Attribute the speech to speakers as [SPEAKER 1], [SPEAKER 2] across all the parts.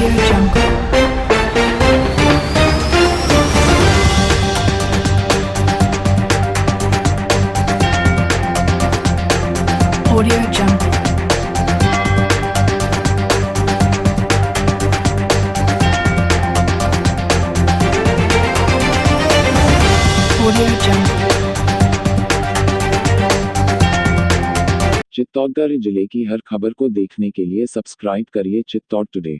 [SPEAKER 1] Audio Jungle. Audio Jungle. Audio Jungle.
[SPEAKER 2] Chittorgarh जिले की हर खबर को देखने के लिए सब्सक्राइब करिए चित्तौड़ टुडे।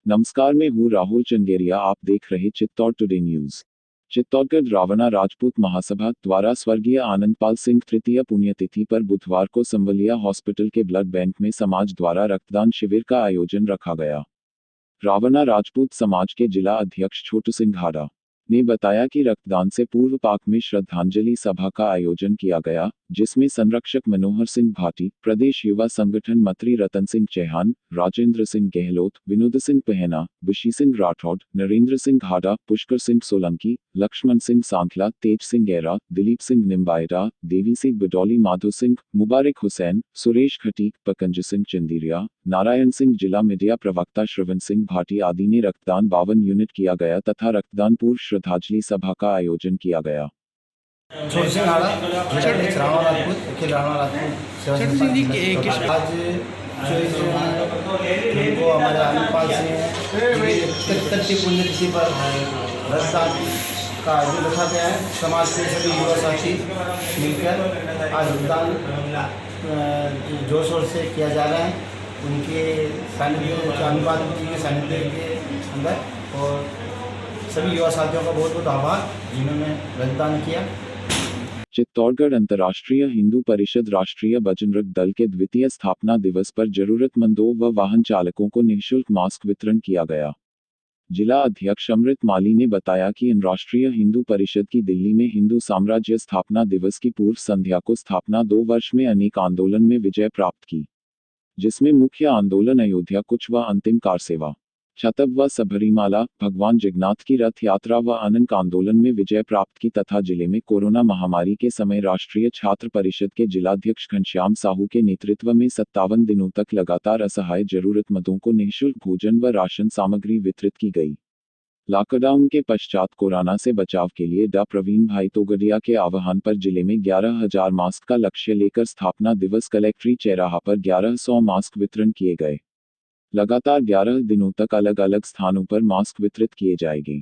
[SPEAKER 2] नमस्कार, मैं हूँ राहुल चंगेरिया। आप देख रहे चित्तौड़ टुडे न्यूज। चित्तौड़गढ़ रावणा राजपूत महासभा द्वारा स्वर्गीय आनंदपाल सिंह तृतीय पुण्यतिथि पर बुधवार को संवलिया हॉस्पिटल के ब्लड बैंक में समाज द्वारा रक्तदान शिविर का आयोजन रखा गया। रावणा राजपूत समाज के जिला अध्यक्ष छोटू सिंह हाड़ा ने बताया कि रक्तदान से पूर्व पाक में श्रद्धांजलि सभा का आयोजन किया गया, जिसमें संरक्षक मनोहर सिंह भाटी, प्रदेश युवा संगठन मंत्री रतन सिंह चौहान, राजेंद्र सिंह गहलोत, विनोद सिंह पहना, बुशी सिंह राठौड़, नरेंद्र सिंह हाड़ा, पुष्कर सिंह सोलंकी, लक्ष्मण सिंह सांखला, तेज सिंह गैरा, दिलीप सिंह निम्बायरा, देवी सिंह बडौली, माधो सिंह, मुबारक हुसैन, सुरेश खटीक, पकंज सिंह चंदीरिया, नारायण सिंह, जिला मीडिया प्रवक्ता श्रवण सिंह भाटी आदि ने रक्तदान 52 यूनिट किया गया तथा रक्तदान पूर्व श्रद्धांजलि सभा का आयोजन किया गया।
[SPEAKER 3] छोटू सिंह हाड़ा, रावणा राजपूत, अखिल रावणा राजपूत सेवा संस्था। आज जो हमारे आनंदपाल सिंह तृतीय पुण्यतिथि पर रक्तदान का आयोजन रखा गया है। समाज के सभी युवा साथी मिलकर आज रक्तदान जोर शोर से किया जा रहा है। उनके सानिध्य, आनंदपाल जी के सानिध्य के अंदर, और सभी युवा साथियों का बहुत बहुत आभार जिन्होंने रक्तदान किया।
[SPEAKER 2] चित्तौड़गढ़ अंतर्राष्ट्रीय हिंदू परिषद राष्ट्रीय बजरंग दल के द्वितीय स्थापना दिवस पर जरूरतमंदों व वाहन चालकों को निःशुल्क मास्क वितरण किया गया। जिला अध्यक्ष अमृत माली ने बताया कि राष्ट्रीय हिंदू परिषद की दिल्ली में हिंदू साम्राज्य स्थापना दिवस की पूर्व संध्या को स्थापना 2 वर्ष में अनेक आंदोलन में विजय प्राप्त की, जिसमें मुख्य आंदोलन अयोध्या कुछ व अंतिम कार सेवा, छतब व सबरीमाला, भगवान जगन्नाथ की रथ यात्रा व अनंत आंदोलन में विजय प्राप्त की तथा जिले में कोरोना महामारी के समय राष्ट्रीय छात्र परिषद के जिलाध्यक्ष घनश्याम साहू के नेतृत्व में 57 दिनों तक लगातार असहाय जरूरतमंदों को निःशुल्क भोजन व राशन सामग्री वितरित की गई। लॉकडाउन के पश्चात कोरोना से बचाव के लिए डा प्रवीण भाई तोगडिया के आह्वान पर जिले में 11,000 मास्क का लक्ष्य लेकर स्थापना दिवस कलेक्ट्री चौराहा पर 1100 मास्क वितरण किए गए। लगातार 11 दिनों तक अलग अलग स्थानों पर मास्क वितरित किए जाएंगे।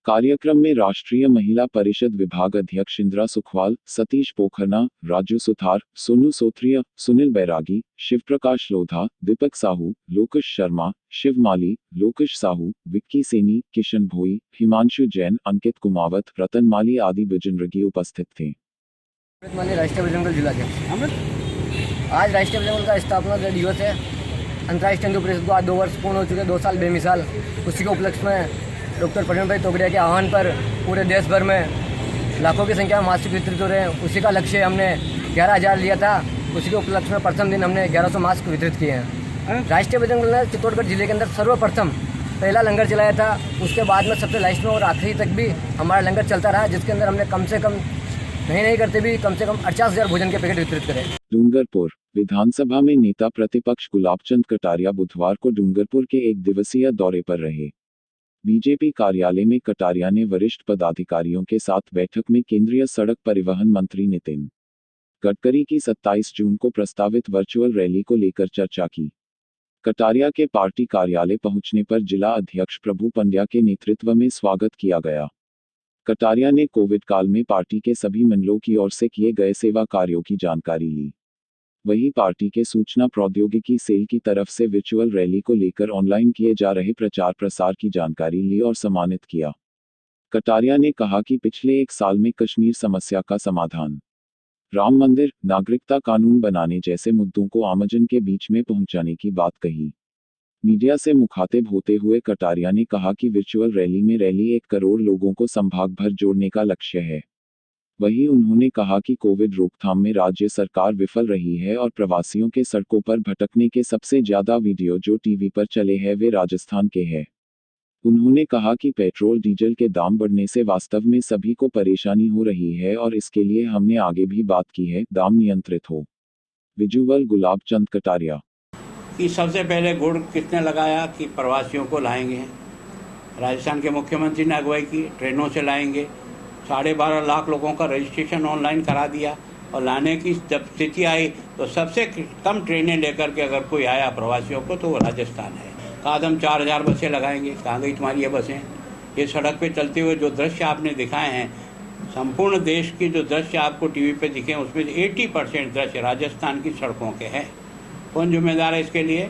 [SPEAKER 2] कार्यक्रम में राष्ट्रीय महिला परिषद विभाग अध्यक्ष इंदिरा सुखवाल, सतीश पोखरना, राजू सुथार, सोनू सोथरिया, सुनील बैरागी, शिव प्रकाश लोधा, दीपक साहू, लोकेश शर्मा, शिव माली, लोकेश साहू, विक्की सेनी, किशन भोई, हिमांशु जैन, अंकित कुमावत, रतन माली आदि बुजुर्ग उपस्थित थे।
[SPEAKER 4] अमृत माली, राष्ट्रीय बजरंग दल जिलाध्यक्ष। आज राष्ट्रीय बजरंग दल का स्थापना दिवस है। अंतर्राष्ट्रीय हिंदू परिषद को आज 2 वर्ष पूर्ण हो चुके, 2 साल बेमिसाल। उसी के उपलक्ष्य में डॉक्टर प्रवीण भाई तोगडिया के आह्वान पर पूरे देश भर में लाखों की संख्या में मास्क वितरित हो रहे हैं। उसी का लक्ष्य हमने 11,000 लिया था। उसी के उपलक्ष्य में प्रथम दिन हमने 1100 मास्क वितरित किए हैं। राष्ट्रीय बजरंग दल ने चित्तौड़गढ़ जिले के अंदर सर्वप्रथम पहला लंगर चलाया था। उसके बाद में सबसे लास्ट में और आखिरी तक भी हमारा लंगर चलता रहा, जिसके अंदर हमने कम से कम नहीं करते भी कम से कम 50,000 भोजन के पैकेट वितरित करे।
[SPEAKER 2] डूंगरपुर विधानसभा में नेता प्रतिपक्ष गुलाबचंद कटारिया बुधवार को डूंगरपुर के 1 दिवसीय दौरे पर रहे। बीजेपी कार्यालय में कटारिया ने वरिष्ठ पदाधिकारियों के साथ बैठक में केंद्रीय सड़क परिवहन मंत्री नितिन गडकरी की 27 जून को प्रस्तावित वर्चुअल रैली को लेकर चर्चा की। कटारिया के पार्टी कार्यालय पहुंचने पर जिला अध्यक्ष प्रभु पंड्या के नेतृत्व में स्वागत किया गया। कटारिया ने कोविड काल में पार्टी के सभी मंडलों की ओर से किए गए सेवा कार्यों की जानकारी ली। वहीं पार्टी के सूचना प्रौद्योगिकी सेल की तरफ से वर्चुअल रैली को लेकर ऑनलाइन किए जा रहे प्रचार प्रसार की जानकारी ली और सम्मानित किया। कटारिया ने कहा कि पिछले 1 साल में कश्मीर समस्या का समाधान, राम मंदिर, नागरिकता कानून बनाने जैसे मुद्दों को आमजन के बीच में पहुंचाने की बात कही। मीडिया से मुखातिब होते हुए कटारिया ने कहा कि वर्चुअल रैली में 1 करोड़ लोगों को संभाग भर जोड़ने का लक्ष्य है। वहीं उन्होंने कहा कि कोविड रोकथाम में राज्य सरकार विफल रही है और प्रवासियों के सड़कों पर भटकने के सबसे ज्यादा वीडियो जो टीवी पर चले हैं वे राजस्थान के हैं। उन्होंने कहा कि पेट्रोल डीजल के दाम बढ़ने से वास्तव में सभी को परेशानी हो रही है और इसके लिए हमने आगे भी बात की है, दाम नियंत्रित हो। विजुअल गुलाबचंद कटारिया।
[SPEAKER 5] कि सबसे पहले गुड़ किसने लगाया कि प्रवासियों को लाएंगे। राजस्थान के मुख्यमंत्री ने अगुवाई की, ट्रेनों से लाएंगे। 12.5 लाख लोगों का रजिस्ट्रेशन ऑनलाइन करा दिया और लाने की जब स्थिति आई तो सबसे कम ट्रेनें लेकर के अगर कोई आया प्रवासियों को तो वो राजस्थान है। कहा हम 4000 बसें लगाएंगे, कहाँ गई तुम्हारी ये बसें। ये सड़क पे चलते हुए जो दृश्य आपने दिखाए हैं, संपूर्ण देश की जो दृश्य आपको टीवी पे दिखे उसमें 80% दृश्य राजस्थान की सड़कों के हैं। कौन जिम्मेदार है इसके लिए?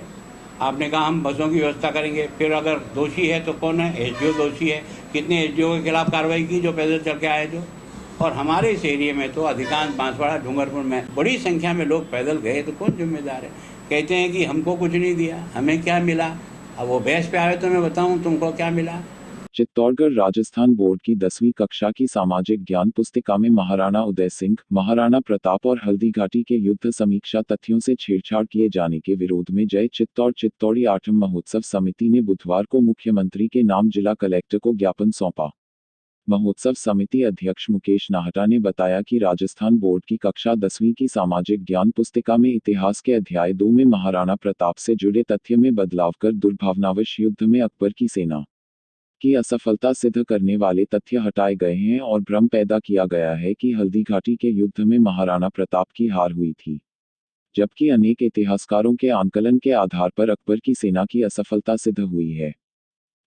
[SPEAKER 5] आपने कहा हम बसों की व्यवस्था करेंगे, फिर अगर दोषी है तो कौन है? एसडीओ दोषी है। कितने एसडीओ के खिलाफ कार्रवाई की जो पैदल चल के आए जो? और हमारे इस एरिए में तो अधिकांश बांसवाड़ा डूंगरपुर में बड़ी संख्या में लोग पैदल गए, तो कौन जिम्मेदार है? कहते हैं कि हमको कुछ नहीं दिया, हमें क्या मिला। अब वो बहस पे आए तो मैं बताऊं तुमको क्या मिला।
[SPEAKER 2] चित्तौड़गढ़ राजस्थान बोर्ड की 10वीं कक्षा की सामाजिक ज्ञान पुस्तिका में महाराणा उदय सिंह, महाराणा प्रताप और हल्दीघाटी के युद्ध समीक्षा तथ्यों से छेड़छाड़ किए जाने के विरोध में जय चित्तौड़ चित्तौड़ी आठम महोत्सव समिति ने बुधवार को मुख्यमंत्री के नाम जिला कलेक्टर को ज्ञापन सौंपा। महोत्सव समिति अध्यक्ष मुकेश नाहटा ने बताया कि राजस्थान बोर्ड की कक्षा 10वीं की सामाजिक ज्ञान पुस्तिका में इतिहास के अध्याय 2 में महाराणा प्रताप से जुड़े तथ्य में बदलाव कर दुर्भावनावश युद्ध में अकबर की सेना की असफलता सिद्ध करने वाले तथ्य हटाए गए हैं और भ्रम पैदा किया गया है कि हल्दीघाटी के युद्ध में महाराणा प्रताप की हार हुई थी, जबकि अनेक इतिहासकारों के आंकलन के आधार पर अकबर की सेना की असफलता सिद्ध हुई है।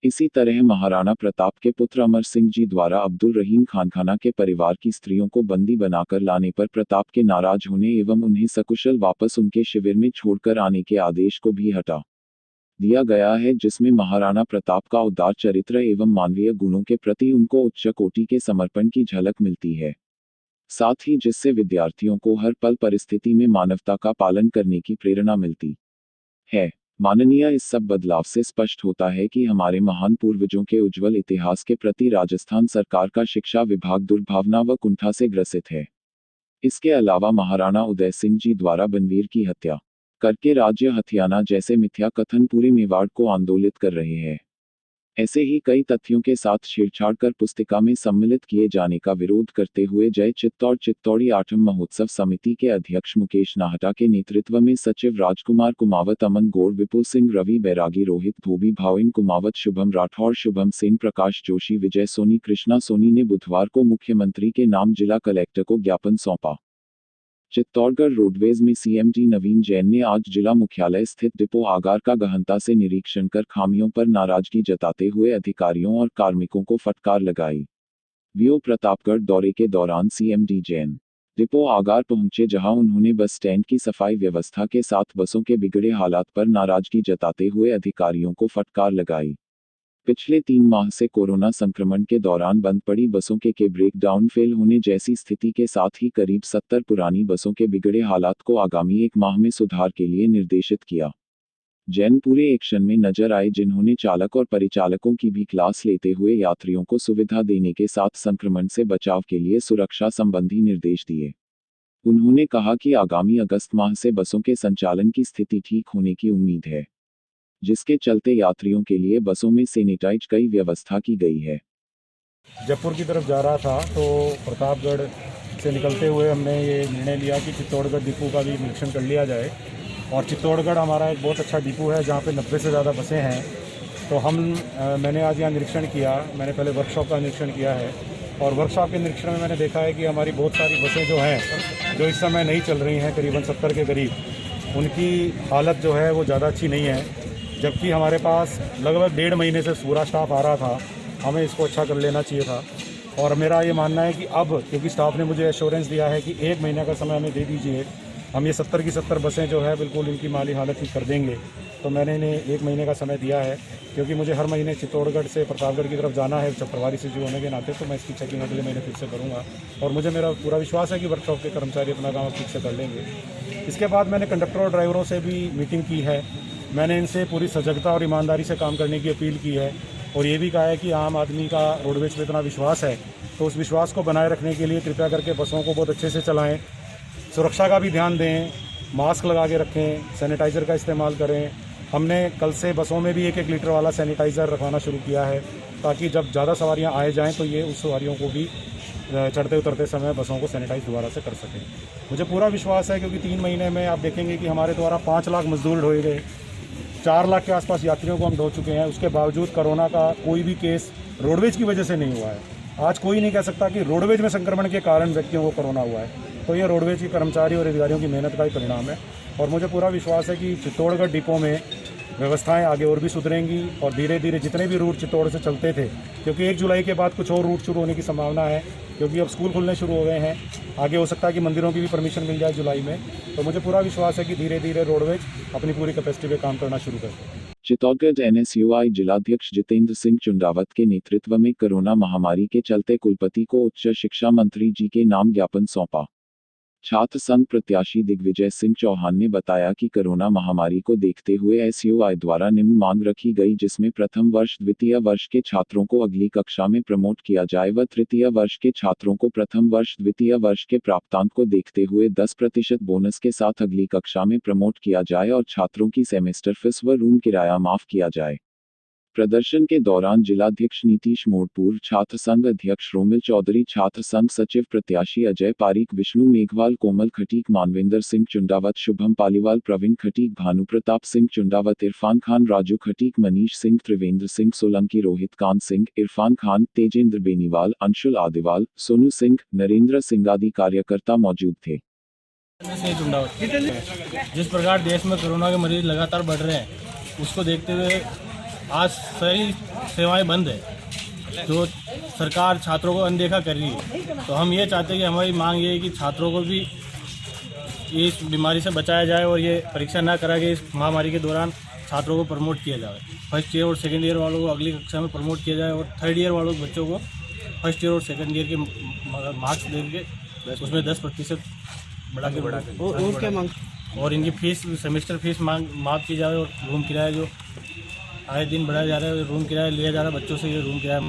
[SPEAKER 2] इसी तरह महाराणा प्रताप के पुत्र अमर सिंह जी द्वारा अब्दुल रहीम खानखाना के परिवार की स्त्रियों को बंदी बनाकर लाने पर प्रताप के नाराज होने एवं उन्हें सकुशल वापस उनके शिविर में छोड़कर आने के आदेश को भी हटा दिया गया है, जिसमें महाराणा प्रताप का उदार चरित्र एवं मानवीय गुणों के प्रति उनको उच्च कोटि के समर्पण की झलक मिलती है, साथ ही जिससे विद्यार्थियों को हर पल परिस्थिति में मानवता का पालन करने की प्रेरणा मिलती है। माननीय, इस सब बदलाव से स्पष्ट होता है कि हमारे महान पूर्वजों के उज्जवल इतिहास के प्रति राजस्थान सरकार का शिक्षा विभाग दुर्भावना व कुंठा से ग्रसित है। इसके अलावा महाराणा उदय सिंह जी द्वारा बनवीर की हत्या करके राज्य हथियाना जैसे मिथ्या कथन पूरे मेवाड़ को आंदोलित कर रहे हैं। ऐसे ही कई तथ्यों के साथ छेड़छाड़ कर पुस्तिका में सम्मिलित किए जाने का विरोध करते हुए जय चित्तौड़ चित्तौड़ी आठम महोत्सव समिति के अध्यक्ष मुकेश नाहटा के नेतृत्व में सचिव राजकुमार कुमावत, अमन गौड़, विपुल सिंह, रवि बैरागी, रोहित धोबी, भाविन कुमावत, शुभम राठौड़, शुभम सेन, प्रकाश जोशी, विजय सोनी, कृष्णा सोनी ने बुधवार को मुख्यमंत्री के नाम जिला कलेक्टर को ज्ञापन सौंपा। चित्तौड़गढ़ रोडवेज में सीएमडी नवीन जैन ने आज जिला मुख्यालय स्थित डिपो आगार का गहनता से निरीक्षण कर खामियों पर नाराजगी जताते हुए अधिकारियों और कार्मिकों को फटकार लगाई। वीओ प्रतापगढ़ दौरे के दौरान सीएमडी जैन डिपो आगार पहुंचे, जहां उन्होंने बस स्टैंड की सफाई व्यवस्था के साथ बसों के बिगड़े हालात पर नाराजगी जताते हुए अधिकारियों को फटकार लगाई। पिछले 3 माह से कोरोना संक्रमण के दौरान बंद पड़ी बसों के ब्रेक डाउन फेल होने जैसी स्थिति के साथ ही करीब 70 पुरानी बसों के बिगड़े हालात को आगामी 1 माह में सुधार के लिए निर्देशित किया। जैन पूरे एक्शन में नजर आए, जिन्होंने चालक और परिचालकों की भी क्लास लेते हुए यात्रियों को सुविधा देने के साथ संक्रमण से बचाव के लिए सुरक्षा संबंधी निर्देश दिए। उन्होंने कहा कि आगामी अगस्त माह से बसों के संचालन की स्थिति ठीक होने की उम्मीद है, जिसके चलते यात्रियों के लिए बसों में सैनिटाइज कई व्यवस्था की गई है।
[SPEAKER 6] जयपुर की तरफ जा रहा था तो प्रतापगढ़ से निकलते हुए हमने ये निर्णय लिया कि चित्तौड़गढ़ डिपो का भी निरीक्षण कर लिया जाए। और चित्तौड़गढ़ हमारा एक बहुत अच्छा डिपो है जहाँ पे 90 से ज़्यादा बसें हैं। तो मैंने आज यहाँ निरीक्षण किया। मैंने पहले वर्कशॉप का निरीक्षण किया है और वर्कशॉप के निरीक्षण में मैंने देखा है कि हमारी बहुत सारी बसें जो हैं, जो इस समय नहीं चल रही हैं, करीबन 70 के करीब, उनकी हालत जो है वो ज़्यादा अच्छी नहीं है। जबकि हमारे पास लगभग 1.5 महीने से पूरा स्टाफ आ रहा था, हमें इसको अच्छा कर लेना चाहिए था। और मेरा ये मानना है कि अब क्योंकि स्टाफ ने मुझे एश्योरेंस दिया है कि 1 महीने का समय हमें दे दीजिए, हम ये 70 की 70 बसें जो है बिल्कुल इनकी माली हालत ठीक कर देंगे। तो मैंने इन्हें 1 महीने का समय दिया है, क्योंकि मुझे हर महीने चित्तौड़गढ़ से प्रतापगढ़ की तरफ जाना है प्रभारी से जो होने के नाते, तो मैं इसकी चेकिंग अगले महीने फिर से करूँगा। और मुझे मेरा पूरा विश्वास है कि वर्कशॉप के कर्मचारी अपना काम ठीक से कर लेंगे। इसके बाद मैंने कंडक्टर और ड्राइवरों से भी मीटिंग की है। मैंने इनसे पूरी सजगता और ईमानदारी से काम करने की अपील की है और ये भी कहा है कि आम आदमी का रोडवेज पे इतना विश्वास है, तो उस विश्वास को बनाए रखने के लिए कृपया करके बसों को बहुत अच्छे से चलाएं, सुरक्षा का भी ध्यान दें, मास्क लगा के रखें, सैनिटाइज़र का इस्तेमाल करें। हमने कल से बसों में भी 1-1 लीटर वाला सैनिटाइज़र रखवाना शुरू किया है, ताकि जब ज़्यादा सवारियाँ आए जाएँ तो ये उस सवारियों को भी चढ़ते उतरते समय बसों को सैनिटाइज दोबारा से कर सकें। मुझे पूरा विश्वास है, क्योंकि 3 महीने में आप देखेंगे कि हमारे द्वारा 5 लाख मजदूर ढोए गए, 4 लाख के आसपास यात्रियों को हम ढो चुके हैं। उसके बावजूद कोरोना का कोई भी केस रोडवेज की वजह से नहीं हुआ है। आज कोई नहीं कह सकता कि रोडवेज में संक्रमण के कारण व्यक्तियों को कोरोना हुआ है। तो ये रोडवेज के कर्मचारी और अधिकारियों की मेहनत का ही परिणाम है। और मुझे पूरा विश्वास है कि चित्तौड़गढ़ डिपो में व्यवस्थाएं आगे और भी सुधरेंगी और धीरे धीरे जितने भी रूट चित्तौड़ से चलते थे, क्योंकि 1 जुलाई के बाद कुछ और रूट शुरू होने की संभावना है, क्योंकि अब स्कूल खुलने शुरू हो गए हैं। आगे हो सकता है कि मंदिरों की भी परमिशन मिल जाए जुलाई में। तो मुझे पूरा विश्वास है कि धीरे धीरे रोडवेज अपनी पूरी कैपेसिटी पे काम करना शुरू करें।
[SPEAKER 2] चित्तौड़गढ़ एनएसयूआई जिलाध्यक्ष जितेंद्र सिंह चुंडावत के नेतृत्व में कोरोना महामारी के चलते कुलपति को उच्च शिक्षा मंत्री जी के नाम ज्ञापन सौंपा। छात्र संघ प्रत्याशी दिग्विजय सिंह चौहान ने बताया कि कोरोना महामारी को देखते हुए एसयूआई द्वारा निम्न मांग रखी गई, जिसमें प्रथम वर्ष द्वितीय वर्ष के छात्रों को अगली कक्षा में प्रमोट किया जाए व तृतीय वर्ष के छात्रों को प्रथम वर्ष द्वितीय वर्ष के प्राप्तांक को देखते हुए 10% बोनस के साथ अगली कक्षा में प्रमोट किया जाए और छात्रों की सेमेस्टर फीस व रूम किराया माफ किया जाए। प्रदर्शन के दौरान जिलाध्यक्ष नीतीश मोड़पुर, छात्र संघ अध्यक्ष रोमिल चौधरी, छात्र संघ सचिव प्रत्याशी अजय पारीक, विष्णु मेघवाल, कोमल खटीक, मानवेंद्र सिंह चुंडावत, शुभम पालीवाल, प्रवीण खटीक, भानु प्रताप सिंह चुंडावत, इरफान खान, राजू खटीक, मनीष सिंह, त्रिवेंद्र सिंह सोलंकी, रोहित कांत सिंह, इरफान खान, तेजेंद्र बेनीवाल, अंशुल आदिवाल, सोनू सिंह, नरेंद्र सिंह आदि कार्यकर्ता मौजूद थे।
[SPEAKER 7] जिस प्रकार देश में कोरोना के मरीज लगातार बढ़ रहे हैं, उसको देखते हुए आज सारी सेवाएं बंद है। जो सरकार छात्रों को अनदेखा कर रही है, तो हम ये चाहते हैं कि हमारी मांग ये है कि छात्रों को भी इस बीमारी से बचाया जाए और ये परीक्षा ना करा के इस महामारी के दौरान छात्रों को प्रमोट किया जाए। फर्स्ट ईयर और सेकंड ईयर वालों को अगली कक्षा में प्रमोट किया जाए और थर्ड ईयर वालों बच्चों को फर्स्ट ईयर और सेकंड ईयर के मार्क्स दे के उसमें 10% बढ़ा के और इनकी फीस सेमेस्टर फीस माफ़ की जाए और रूम किराया जो आए दिन बढ़ाया जा रहा है, रूम किराया लिया जा रहा है बच्चों से, ये रूम किराया